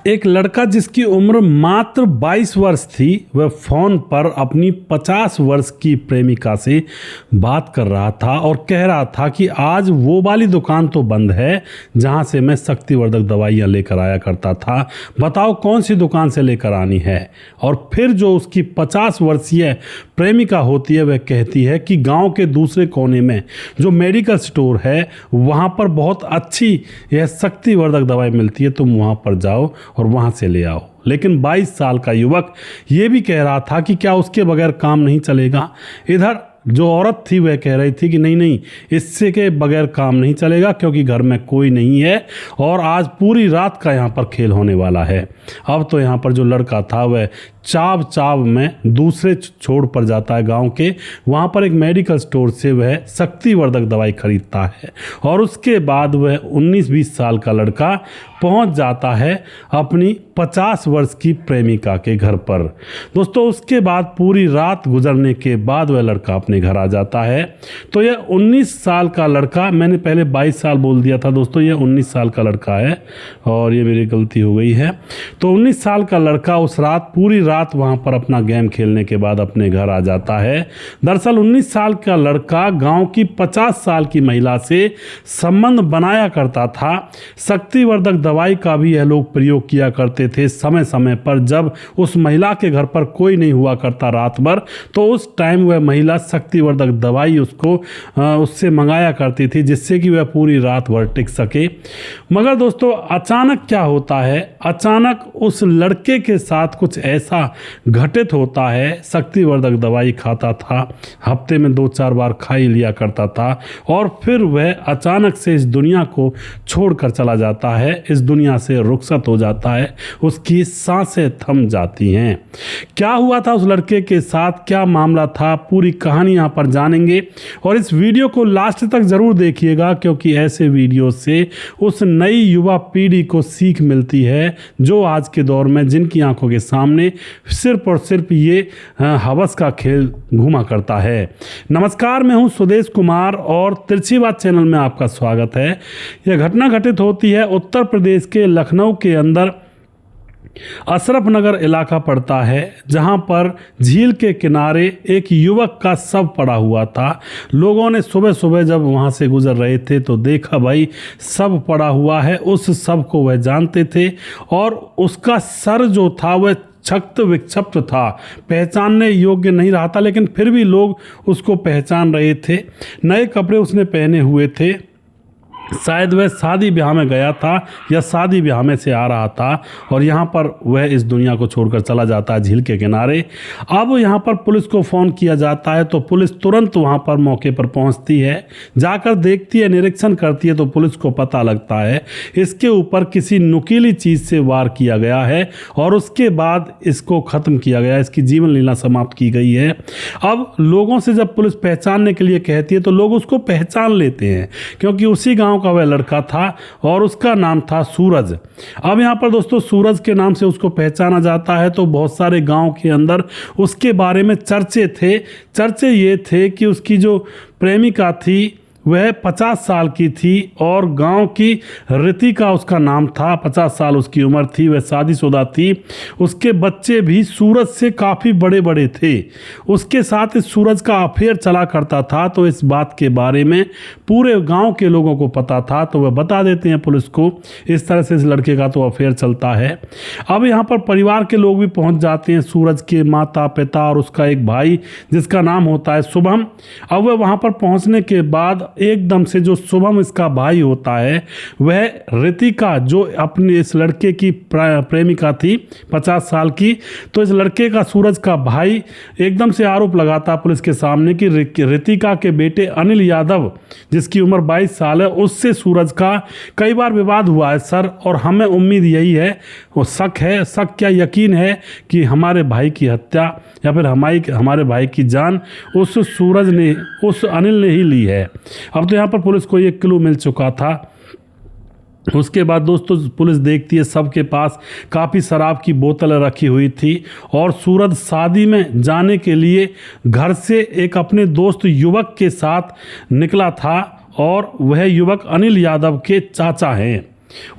एक लड़का जिसकी उम्र मात्र 22 वर्ष थी, वह फोन पर अपनी 50 वर्ष की प्रेमिका से बात कर रहा था और कह रहा था कि आज वो वाली दुकान तो बंद है जहां से मैं शक्तिवर्धक दवाइयां लेकर आया करता था, बताओ कौन सी दुकान से लेकर आनी है। और फिर जो उसकी 50 वर्षीय प्रेमिका होती है वह कहती है कि गांव के दूसरे कोने में जो मेडिकल स्टोर है वहां पर बहुत अच्छी यह शक्तिवर्धक दवाई मिलती है, तुम वहां पर जाओ और वहां से ले आओ। लेकिन 22 साल का युवक ये भी कह रहा था कि क्या उसके बगैर काम नहीं चलेगा। इधर जो औरत थी वह कह रही थी कि नहीं नहीं, इससे के बगैर काम नहीं चलेगा क्योंकि घर में कोई नहीं है और आज पूरी रात का यहाँ पर खेल होने वाला है। अब तो यहाँ पर जो लड़का था वह चाव चाव में दूसरे छोर पर जाता है गांव के, वहाँ पर एक मेडिकल स्टोर से वह शक्तिवर्धक दवाई खरीदता है और उसके बाद वह 19-20 साल का लड़का पहुँच जाता है अपनी 50 वर्ष की प्रेमिका के घर पर। दोस्तों उसके बाद पूरी रात गुजरने के बाद वह लड़का अपने घर आ जाता है। तो यह 19 साल का लड़का, मैंने पहले 22 साल बोल दिया था दोस्तों, यह 19 साल का लड़का है और ये मेरी गलती हो गई है। तो 19 साल का लड़का उस रात पूरी रात वहां पर अपना गेम खेलने के बाद अपने घर आ जाता है। दरअसल 19 साल का लड़का गांव की 50 साल की महिला से संबंध बनाया करता था। शक्तिवर्धक दवाई का भी यह लोग प्रयोग किया करते थे समय समय पर। जब उस महिला के घर पर कोई नहीं हुआ करता रात भर, तो उस टाइम वह महिला शक्तिवर्धक दवाई उससे मंगाया करती थी जिससे कि वह पूरी रात भर टिक सके। मगर दोस्तों अचानक क्या होता है, अचानक उस लड़के के साथ कुछ ऐसा घटित होता है। शक्तिवर्धक दवाई खाता था, हफ्ते में 2-4 बार खा ही लिया करता था और फिर वह अचानक से इस दुनिया को छोड़कर चला जाता है, इस दुनिया से रुखसत हो जाता है, उसकी सांसें थम जाती हैं। क्या हुआ था उस लड़के के साथ, क्या मामला था, पूरी कहानी यहाँ पर जानेंगे और इस वीडियो को लास्ट तक जरूर देखिएगा क्योंकि ऐसे वीडियो से उस नई युवा पीढ़ी को सीख मिलती है जो आज के दौर में जिनकी आंखों के सामने सिर्फ और सिर्फ ये हवस का खेल घूमा करता है। नमस्कार, मैं हूं सुदेश कुमार और तिरछी बात चैनल में आपका स्वागत है। यह घटना घटित होती है उत्तर प्रदेश के लखनऊ के अंदर अशरफ नगर इलाका पड़ता है, जहां पर झील के किनारे एक युवक का शव पड़ा हुआ था। लोगों ने सुबह सुबह जब वहां से गुजर रहे थे तो देखा भाई शव पड़ा हुआ है। उस शव को वह जानते थे और उसका सर जो था वह क्षत विक्षिप्त था, पहचानने योग्य नहीं रहा था, लेकिन फिर भी लोग उसको पहचान रहे थे। नए कपड़े उसने पहने हुए थे, शायद वह शादी ब्याह में गया था या शादी ब्याह में से आ रहा था और यहाँ पर वह इस दुनिया को छोड़कर चला जाता है झील के किनारे। अब यहाँ पर पुलिस को फ़ोन किया जाता है तो पुलिस तुरंत वहाँ पर मौके पर पहुँचती है, जाकर देखती है, निरीक्षण करती है तो पुलिस को पता लगता है इसके ऊपर किसी नुकीली चीज़ से वार किया गया है और उसके बाद इसको ख़त्म किया गया, इसकी जीवन लीला समाप्त की गई है। अब लोगों से जब पुलिस पहचानने के लिए कहती है तो लोग उसको पहचान लेते हैं क्योंकि उसी गाँव का वह लड़का था और उसका नाम था सूरज। अब यहाँ पर दोस्तों सूरज के नाम से उसको पहचाना जाता है तो बहुत सारे गांव के अंदर उसके बारे में चर्चे थे। चर्चे ये थे कि उसकी जो प्रेमिका थी वह 50 साल की थी और गांव की रितिका उसका नाम था, 50 साल उसकी उम्र थी, वह शादीशुदा थी। उसके बच्चे भी सूरज से काफ़ी बड़े बड़े थे। उसके साथ इस सूरज का अफेयर चला करता था तो इस बात के बारे में पूरे गांव के लोगों को पता था तो वह बता देते हैं पुलिस को, इस तरह से इस लड़के का तो अफेयर चलता है। अब यहाँ पर परिवार के लोग भी पहुँच जाते हैं, सूरज के माता पिता और उसका एक भाई जिसका नाम होता है शुभम। अब वह वहाँ पर पहुँचने के बाद एकदम से जो शुभम इसका भाई होता है वह रितिका जो अपने इस लड़के की प्रेमिका थी 50 साल की, तो इस लड़के का सूरज का भाई एकदम से आरोप लगाता पुलिस के सामने कि रितिका के बेटे अनिल यादव जिसकी उम्र 22 साल है उससे सूरज का कई बार विवाद हुआ है सर, और हमें उम्मीद यही है, वो शक है, शक क्या यकीन है कि हमारे भाई की हत्या या फिर हमारे भाई की जान उस सूरज ने, उस अनिल ने ही ली है। अब तो यहाँ पर पुलिस को ये क्लू मिल चुका था। उसके बाद दोस्तों पुलिस देखती है सबके पास काफ़ी शराब की बोतल रखी हुई थी और सूरज शादी में जाने के लिए घर से एक अपने दोस्त युवक के साथ निकला था और वह युवक अनिल यादव के चाचा हैं।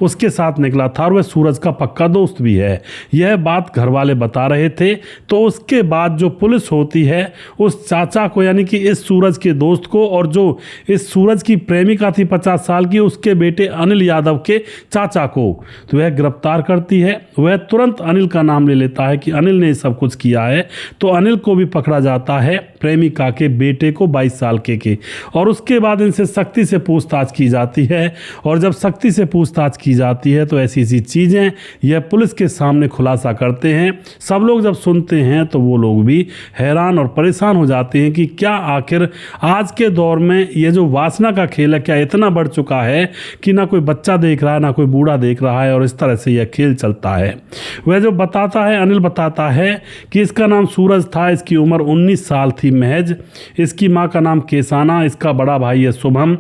उसके साथ निकला था और वह सूरज का पक्का दोस्त भी है। यह बात घर वाले बता रहे थे। तो उसके बाद जो पुलिस होती है उस चाचा को, यानी कि इस सूरज के दोस्त को, और जो इस सूरज की प्रेमिका थी 50 साल की, उसके बेटे अनिल यादव के चाचा को, तो वह गिरफ्तार करती है। वह तुरंत अनिल का नाम ले लेता है कि अनिल ने सब कुछ किया है। तो अनिल को भी पकड़ा जाता है, प्रेमिका के बेटे को 22 साल के और उसके बाद इनसे सख्ती से पूछताछ की जाती है। और जब सख्ती से पूछताछ की जाती है तो ऐसी ऐसी चीज़ें यह पुलिस के सामने खुलासा करते हैं। सब लोग जब सुनते हैं तो वो लोग भी हैरान और परेशान हो जाते हैं कि क्या आखिर आज के दौर में ये जो वासना का खेल है क्या इतना बढ़ चुका है कि ना कोई बच्चा देख रहा है ना कोई बूढ़ा देख रहा है, और इस तरह से यह खेल चलता है। वह जो बताता है, अनिल बताता है कि इसका नाम सूरज था, इसकी उम्र 19 साल थी महज, इसकी माँ का नाम केसाना, इसका बड़ा भाई है शुभम,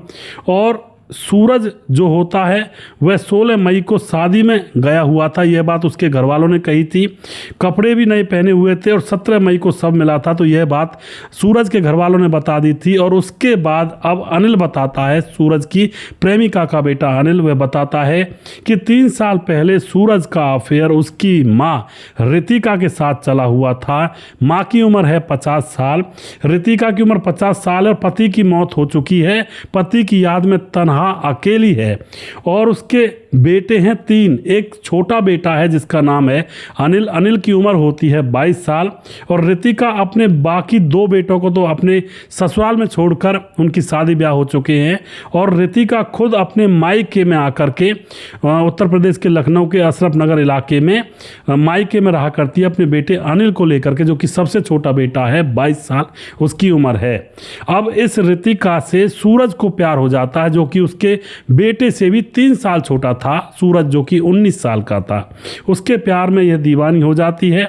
और सूरज जो होता है वह 16 मई को शादी में गया हुआ था। यह बात उसके घर वालों ने कही थी। कपड़े भी नए पहने हुए थे और 17 मई को सब मिला था। तो यह बात सूरज के घर वालों ने बता दी थी। और उसके बाद अब अनिल बताता है, सूरज की प्रेमिका का बेटा अनिल, वह बताता है कि 3 साल पहले सूरज का अफेयर उसकी माँ रितिका के साथ चला हुआ था। माँ की उम्र है 50 साल, रितिका की उम्र 50 साल और पति की मौत हो चुकी है। पति की याद में तनहा अकेली है और उसके बेटे हैं 3। एक छोटा बेटा है जिसका नाम है अनिल। अनिल की उम्र होती है 22 साल और रितिका अपने बाकी 2 बेटों को तो अपने ससुराल में छोड़कर उनकी शादी ब्याह हो चुके हैं। और रितिका खुद अपने मायके में आकर के उत्तर प्रदेश के लखनऊ के अशरफ नगर इलाके में मायके में रहा करती है अपने बेटे अनिल को लेकर के, जो कि सबसे छोटा बेटा है, 22 साल उसकी उम्र है। अब इस रितिका से सूरज को प्यार हो जाता है, जो कि उसके बेटे से भी 3 साल छोटा था। सूरज जो कि 19 साल का था, उसके प्यार में यह दीवानी हो जाती है।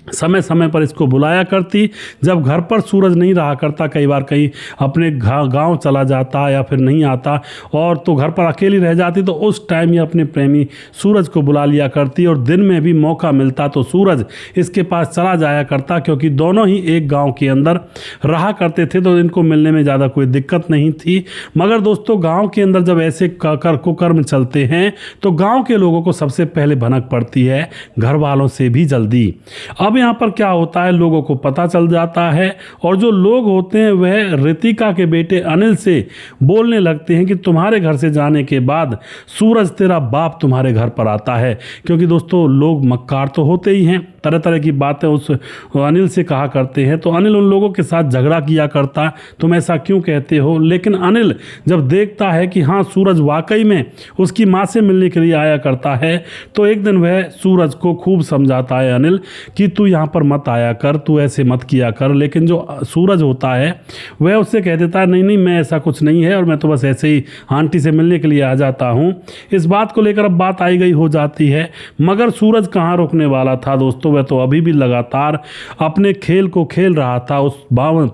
समय समय पर इसको बुलाया करती। जब घर पर सूरज नहीं रहा करता, कई बार कहीं अपने गांव चला जाता या फिर नहीं आता और तो घर पर अकेली रह जाती, तो उस टाइम ये अपने प्रेमी सूरज को बुला लिया करती। और दिन में भी मौका मिलता तो सूरज इसके पास चला जाया करता, क्योंकि दोनों ही एक गांव के अंदर रहा करते थे, तो इनको मिलने में ज़्यादा कोई दिक्कत नहीं थी। मगर दोस्तों, गाँव के अंदर जब ऐसे कुकर्म चलते हैं तो गाँव के लोगों को सबसे पहले भनक पड़ती है, घर वालों से भी जल्दी। अब यहाँ पर क्या होता है, लोगों को पता चल जाता है और जो लोग होते हैं वह रितिका के बेटे अनिल से बोलने लगते हैं कि तुम्हारे घर से जाने के बाद सूरज तेरा बाप तुम्हारे घर पर आता है। क्योंकि दोस्तों, लोग मक्कार तो होते ही हैं, तरह तरह की बातें उस अनिल से कहा करते हैं। तो अनिल उन लोगों के साथ झगड़ा किया करता, तुम ऐसा क्यों कहते हो। लेकिन अनिल जब देखता है कि हाँ, सूरज वाकई में उसकी माँ से मिलने के लिए आया करता है, तो एक दिन वह सूरज को खूब समझाता है अनिल कि तू यहाँ पर मत आया कर, तू ऐसे मत किया कर। लेकिन जो सूरज होता है वह उससे कह देता है, नहीं नहीं, मैं ऐसा कुछ नहीं है और मैं तो बस ऐसे ही आंटी से मिलने के लिए आ जाता हूँ। इस बात को लेकर अब बात आई गई हो जाती है। मगर सूरज कहाँ रुकने वाला था दोस्तों, वह तो अभी भी लगातार अपने खेल को खेल रहा था उस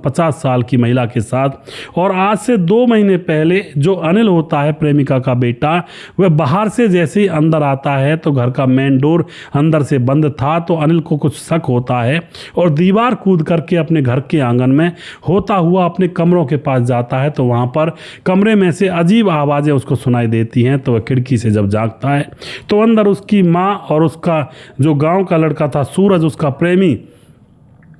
50 साल की महिला के साथ। और आज से 2 महीने पहले जो अनिल होता है, प्रेमिका का बेटा, वह बाहर से जैसे ही अंदर आता है तो घर का मेन डोर अंदर से बंद था। तो अनिल को कुछ शक होता है और दीवार कूद करके अपने घर के आंगन में होता हुआ अपने कमरों के पास जाता है। तो वहां पर कमरे में से अजीब आवाजें उसको सुनाई देती हैं। तो वह खिड़की से जब झांकता है तो अंदर उसकी माँ और उसका जो गांव का लड़का था सूरज, उसका प्रेमी,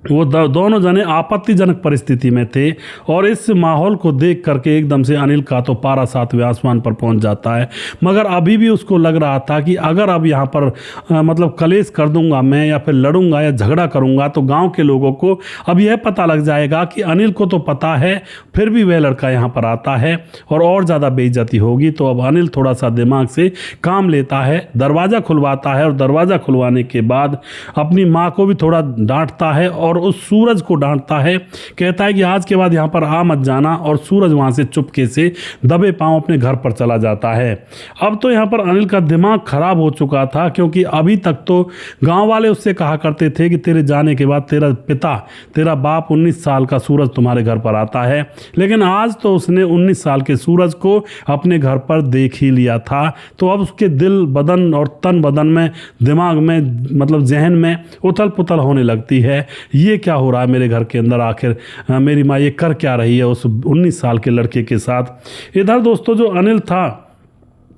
वो दोनों जने आपत्तिजनक परिस्थिति में थे। और इस माहौल को देख करके एकदम से अनिल का तो पारा 7वें आसमान पर पहुंच जाता है। मगर अभी भी उसको लग रहा था कि अगर अब यहाँ पर मतलब कलेश कर दूंगा मैं या फिर लड़ूंगा या झगड़ा करूंगा तो गांव के लोगों को अब यह पता लग जाएगा कि अनिल को तो पता है, फिर भी वह लड़का यहाँ पर आता है और ज़्यादा बेइज्जती होगी। तो अब अनिल थोड़ा सा दिमाग से काम लेता है, दरवाज़ा खुलवाता है और दरवाज़ा खुलवाने के बाद अपनी माँ को भी थोड़ा डांटता है और उस सूरज को डांटता है। कहता है कि आज के बाद यहाँ पर आ मत जाना। और सूरज वहाँ से चुपके से दबे पांव अपने घर पर चला जाता है। अब तो यहाँ पर अनिल का दिमाग खराब हो चुका था, क्योंकि अभी तक तो गांव वाले उससे कहा करते थे कि तेरे जाने के बाद तेरा पिता, तेरा बाप 19 साल का सूरज तुम्हारे घर पर आता है। लेकिन आज तो उसने 19 साल के सूरज को अपने घर पर देख ही लिया था। तो अब उसके दिल बदन और तन बदन में, दिमाग में, मतलब जहन में उथल पुथल होने लगती है। ये क्या हो रहा है मेरे घर के अंदर, आखिर मेरी माँ ये कर क्या रही है उस 19 साल के लड़के के साथ। इधर दोस्तों जो अनिल था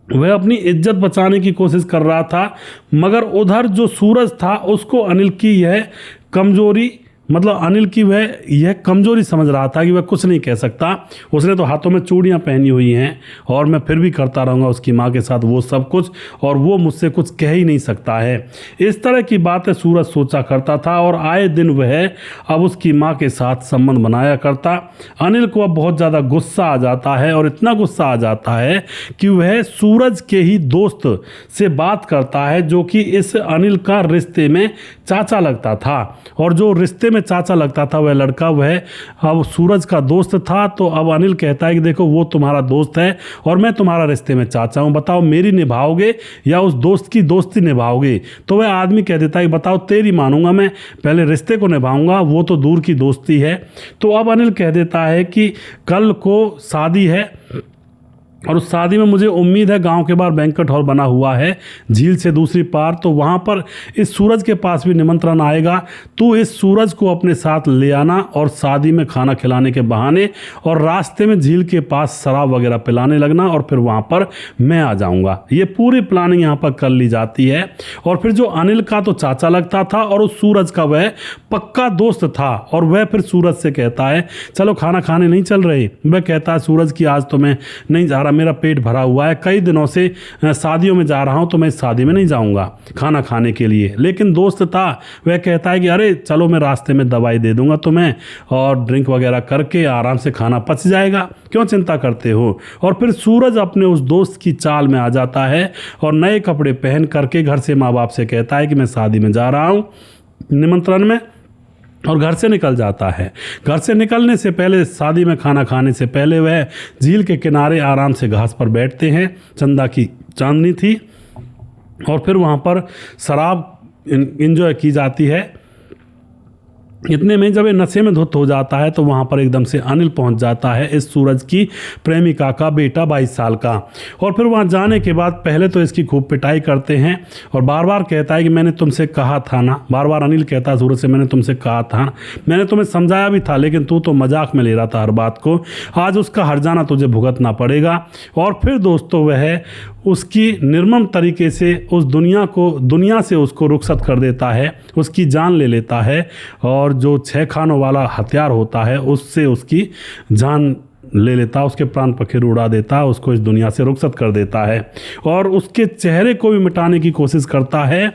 वह अपनी इज्जत बचाने की कोशिश कर रहा था, मगर उधर जो सूरज था उसको अनिल की यह कमजोरी, मतलब अनिल की वह यह कमजोरी समझ रहा था कि वह कुछ नहीं कह सकता। उसने तो हाथों में चूड़ियां पहनी हुई हैं और मैं फिर भी करता रहूँगा उसकी माँ के साथ वो सब कुछ, और वो मुझसे कुछ कह ही नहीं सकता है। इस तरह की बातें सूरज सोचा करता था और आए दिन वह अब उसकी माँ के साथ संबंध बनाया करता। अनिल को अब बहुत ज़्यादा गुस्सा आ जाता है और इतना गुस्सा आ जाता है कि वह सूरज के ही दोस्त से बात करता है, जो कि इस अनिल का रिश्ते में चाचा लगता था, और जो रिश्ते में चाचा लगता था वह लड़का वह अब सूरज का दोस्त था। तो अब अनिल कहता है कि देखो वो तुम्हारा दोस्त है और मैं तुम्हारा रिश्ते में चाचा हूँ, बताओ मेरी निभाओगे या उस दोस्त की दोस्ती निभाओगे। तो वह आदमी कह देता है कि बताओ तेरी मानूंगा, मैं पहले रिश्ते को निभाऊंगा, वो तो दूर की दोस्ती है। तो अब अनिल कह देता है कि कल को शादी है और उस शादी में मुझे उम्मीद है, गांव के बाहर बैंक्वेट हॉल बना हुआ है झील से दूसरी पार, तो वहां पर इस सूरज के पास भी निमंत्रण आएगा। तू इस सूरज को अपने साथ ले आना और शादी में खाना खिलाने के बहाने और रास्ते में झील के पास शराब वगैरह पिलाने लगना और फिर वहां पर मैं आ जाऊंगा। ये पूरी प्लानिंग यहाँ पर कर ली जाती है। और फिर जो अनिल का तो चाचा लगता था और उस सूरज का वह पक्का दोस्त था, और वह फिर सूरज से कहता है चलो खाना खाने नहीं चल रहे। वह कहता है सूरज की आज तो मैं नहीं जा रहा, मेरा पेट भरा हुआ है, कई दिनों से शादियों में जा रहा हूं, तो मैं इस शादी में नहीं जाऊंगा खाना खाने के लिए। लेकिन दोस्त था, वह कहता है कि अरे चलो मैं रास्ते में दवाई दे दूंगा तुम्हें और ड्रिंक वगैरह करके आराम से खाना पच जाएगा, क्यों चिंता करते हो। और फिर सूरज अपने उस दोस्त की चाल में आ जाता है और नए कपड़े पहन करके घर से माँ बाप से कहता है कि मैं शादी में जा रहा हूं निमंत्रण में, और घर से निकल जाता है। घर से निकलने से पहले, शादी में खाना खाने से पहले वह झील के किनारे आराम से घास पर बैठते हैं। चंदा की चांदनी थी और फिर वहाँ पर शराब एंजॉय की जाती है। इतने में जब ये नशे में धुत हो जाता है तो वहाँ पर एकदम से अनिल पहुँच जाता है, इस सूरज की प्रेमिका का बेटा 22 साल का। और फिर वहाँ जाने के बाद पहले तो इसकी खूब पिटाई करते हैं और बार बार कहता है कि मैंने तुमसे कहा था ना, बार बार अनिल कहता है सूरज से मैंने तुमसे कहा था, मैंने तुम्हें समझाया भी था, लेकिन तू तो मजाक में ले रहा था हर बात को, आज उसका हर्जाना तुझे भुगतना पड़ेगा। और फिर दोस्तों वह उसकी निर्मम तरीके से उस दुनिया से उसको रुखसत कर देता है, उसकी जान ले लेता है और जो 6 खानों वाला हथियार होता है उससे उसकी जान ले लेता, उसके प्राण पखेरु उड़ा देता, उसको इस दुनिया से रुखसत कर देता है और उसके चेहरे को भी मिटाने की कोशिश करता है।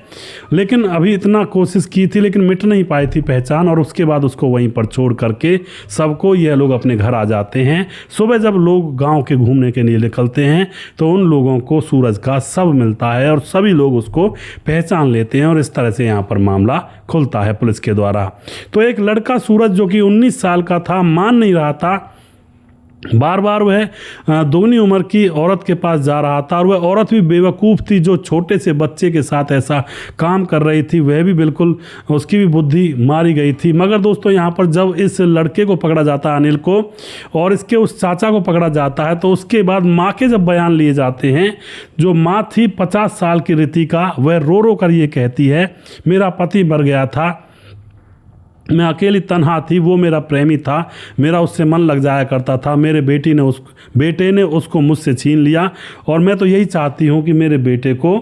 लेकिन अभी इतना कोशिश की थी लेकिन मिट नहीं पाई थी पहचान, और उसके बाद उसको वहीं पर छोड़ करके सबको यह लोग अपने घर आ जाते हैं। सुबह जब लोग गांव के घूमने के लिए निकलते हैं तो उन लोगों को सूरज का शव मिलता है और सभी लोग उसको पहचान लेते हैं और इस तरह से यहाँ पर मामला खुलता है पुलिस के द्वारा। तो एक लड़का सूरज जो कि 19 साल का था, मान नहीं रहा था, बार बार वह दोगुनी उम्र की औरत के पास जा रहा था और वह औरत भी बेवकूफ़ थी जो छोटे से बच्चे के साथ ऐसा काम कर रही थी, वह भी बिल्कुल उसकी भी बुद्धि मारी गई थी। मगर दोस्तों यहाँ पर जब इस लड़के को पकड़ा जाता है अनिल को और इसके उस चाचा को पकड़ा जाता है तो उसके बाद माँ के जब बयान लिए जाते हैं, जो माँ थी 50 साल की रितिका, वह रो रो कर ये कहती है मेरा पति मर गया था, मैं अकेली तन्हा थी, वो मेरा प्रेमी था, मेरा उससे मन लग जाया करता था, मेरे बेटे ने उसको मुझसे छीन लिया और मैं तो यही चाहती हूँ कि मेरे बेटे को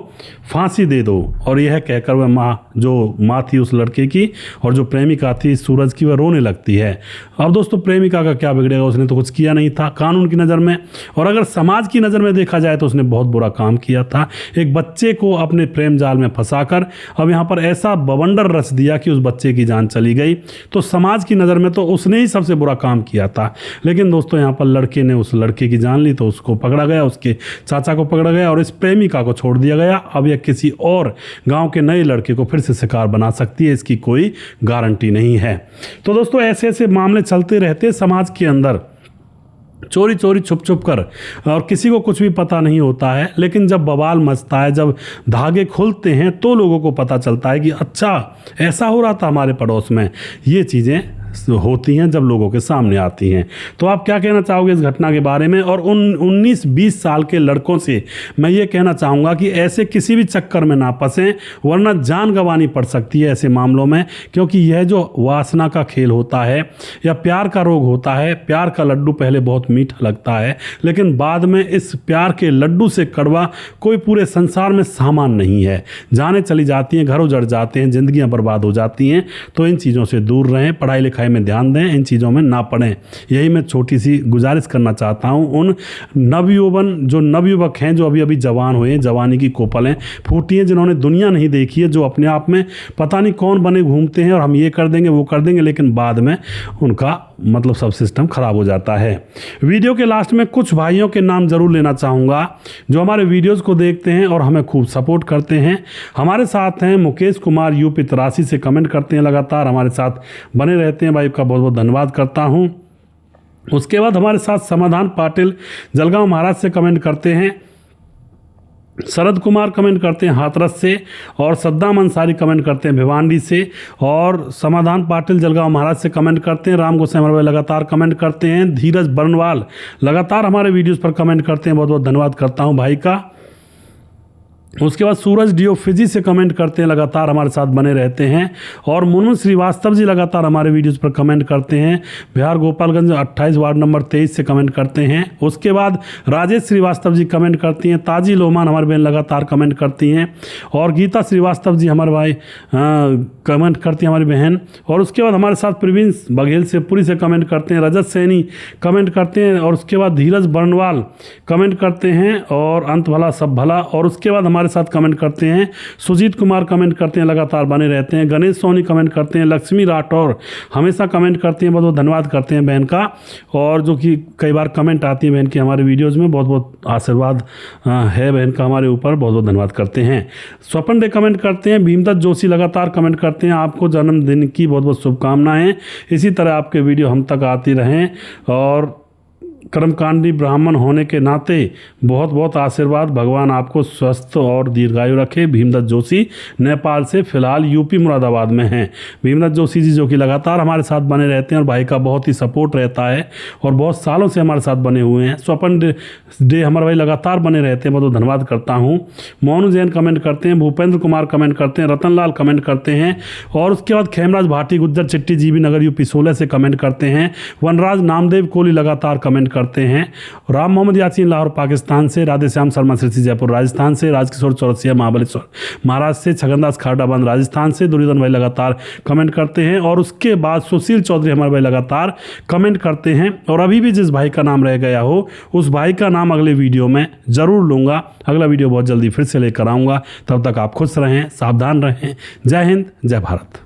फांसी दे दो। और यह कहकर वह जो माँ थी उस लड़के की और जो प्रेमिका थी सूरज की, वह रोने लगती है। अब दोस्तों प्रेमिका का क्या बिगड़ेगा, उसने तो कुछ किया नहीं था कानून की नज़र में, और अगर समाज की नज़र में देखा जाए तो उसने बहुत बुरा काम किया था, एक बच्चे को अपने प्रेम जाल में फंसाकर अब यहाँ पर ऐसा बवंडर रच दिया कि उस बच्चे की जान चली गई। तो समाज की नज़र में तो उसने ही सबसे बुरा काम किया था। लेकिन दोस्तों यहाँ पर लड़के ने उस लड़के की जान ली तो उसको पकड़ा गया, उसके चाचा को पकड़ा गया और इस प्रेमिका को छोड़ दिया गया। अब यह किसी और गांव के नए लड़के को फिर से शिकार बना सकती है, इसकी कोई गारंटी नहीं है। तो दोस्तों ऐसे ऐसे मामले चलते रहते समाज के अंदर, चोरी चोरी छुप छुप कर, और किसी को कुछ भी पता नहीं होता है। लेकिन जब बवाल मचता है, जब धागे खुलते हैं तो लोगों को पता चलता है कि अच्छा ऐसा हो रहा था हमारे पड़ोस में, ये चीज़ें होती हैं जब लोगों के सामने आती हैं। तो आप क्या कहना चाहोगे इस घटना के बारे में? और उन 19-20 साल के लड़कों से मैं ये कहना चाहूँगा कि ऐसे किसी भी चक्कर में ना फंसें, वरना जान गंवानी पड़ सकती है ऐसे मामलों में। क्योंकि यह जो वासना का खेल होता है या प्यार का रोग होता है, प्यार का लड्डू पहले बहुत मीठा लगता है, लेकिन बाद में इस प्यार के लड्डू से कड़वा कोई पूरे संसार में सामान नहीं है। जानें चली जाती हैं, घर उजड़ जाते हैं, जिंदगियां बर्बाद हो जाती हैं। तो इन चीज़ों से दूर रहें, पढ़ाई लिखाई में ध्यान दें, इन चीज़ों में ना पड़ें। यही मैं छोटी सी गुजारिश करना चाहता हूँ उन नवयुवक हैं जो अभी अभी जवान हुए हैं, जवानी की कोपलें फूटी हैं, जिन्होंने दुनिया नहीं देखी है, जो अपने आप में पता नहीं कौन बने घूमते हैं और हम ये कर देंगे वो कर देंगे, लेकिन बाद में उनका मतलब सब सिस्टम खराब हो जाता है। वीडियो के लास्ट में कुछ भाइयों के नाम जरूर लेना चाहूँगा जो हमारे वीडियोज़ को देखते हैं और हमें खूब सपोर्ट करते हैं। हमारे साथ हैं मुकेश कुमार यूपी 83 से कमेंट करते हैं, लगातार हमारे साथ बने रहते हैं, भाई का बहुत बहुत धन्यवाद करता हूं। उसके बाद हमारे साथ समाधान पाटिल जलगांव महाराज से कमेंट करते हैं, शरद कुमार कमेंट करते हैं हाथरस से, और सद्दाम अंसारी कमेंट करते हैं भिवांडी से, और समाधान पाटिल जलगांव महाराज से कमेंट करते हैं। राम गोसाई हमारे भाई लगातार कमेंट करते हैं। धीरज बरनवाल लगातार हमारे वीडियोस पर कमेंट करते हैं, बहुत बहुत धन्यवाद करता हूं भाई का। उसके बाद सूरज डीओ फिजी से कमेंट करते हैं, लगातार हमारे साथ बने रहते हैं। और मुनमुन श्रीवास्तव जी लगातार हमारे वीडियोस पर कमेंट करते हैं। बिहार गोपालगंज 28 वार्ड नंबर 23 से कमेंट करते हैं। उसके बाद राजेश श्रीवास्तव जी कमेंट करती हैं। ताजी लोमान हमारे बहन लगातार कमेंट करती हैं। और गीता श्रीवास्तव जी हमारे भाई कमेंट करती हैं हमारी बहन। और उसके बाद हमारे साथ प्रवीण बघेल से पुरी से कमेंट करते हैं। रजत सैनी कमेंट करते हैं। और उसके बाद धीरज बरनवाल कमेंट करते हैं, और अंत भला सब भला। और उसके बाद हमारे साथ कमेंट करते हैं सुजीत कुमार कमेंट करते हैं, लगातार बने रहते हैं। गणेश सोनी कमेंट करते हैं। लक्ष्मी राठौर हमेशा कमेंट करती हैं, बहुत बहुत धन्यवाद करते हैं बहन का। और जो कि कई बार कमेंट आती है बहन की हमारे वीडियोज़ में, बहुत बहुत आशीर्वाद है बहन का हमारे ऊपर, बहुत बहुत धन्यवाद करते हैं। स्वपन डे कमेंट करते हैं। भीमदत्त जोशी लगातार कमेंट करते हैं, आपको जन्मदिन की बहुत बहुत शुभकामनाएं, इसी तरह आपके वीडियो हम तक आती रहें। और कर्मकांडी ब्राह्मण होने के नाते बहुत बहुत आशीर्वाद, भगवान आपको स्वस्थ और दीर्घायु रखे। भीमदत्त जोशी नेपाल से, फिलहाल यूपी मुरादाबाद में हैं। भीमदत्त जोशी जी जो कि लगातार हमारे साथ बने रहते हैं और भाई का बहुत ही सपोर्ट रहता है और बहुत सालों से हमारे साथ बने हुए हैं। स्वपन डे हमारे भाई लगातार बने रहते हैं, बहुत बहुत धन्यवाद करता हूँ। मोनू जैन कमेंट करते हैं। भूपेंद्र कुमार कमेंट करते हैं। रतनलाल कमेंट करते हैं। और उसके बाद खेमराज भाटी गुज्जर चिट्टी जीबी नगर यूपी 16 से कमेंट करते हैं। वनराज नामदेव कोहली लगातार कमेंट करते हैं। राम मोहम्मद यासीन लाहौर पाकिस्तान से, राधेश्याम शर्मा सिरसी जयपुर राजस्थान से, राजकिशोर चौरसिया महाबलेश्वर महाराष्ट्र से, छगनदास खारडाबंद राजस्थान से, दुर्योधन भाई लगातार कमेंट करते हैं। और उसके बाद सुशील चौधरी हमारे भाई लगातार कमेंट करते हैं। और अभी भी जिस भाई का नाम रह गया हो उस भाई का नाम अगले वीडियो में जरूर लूँगा। अगला वीडियो बहुत जल्दी फिर से लेकर आऊँगा। तब तक आप खुश रहें, सावधान रहें। जय हिंद, जय भारत।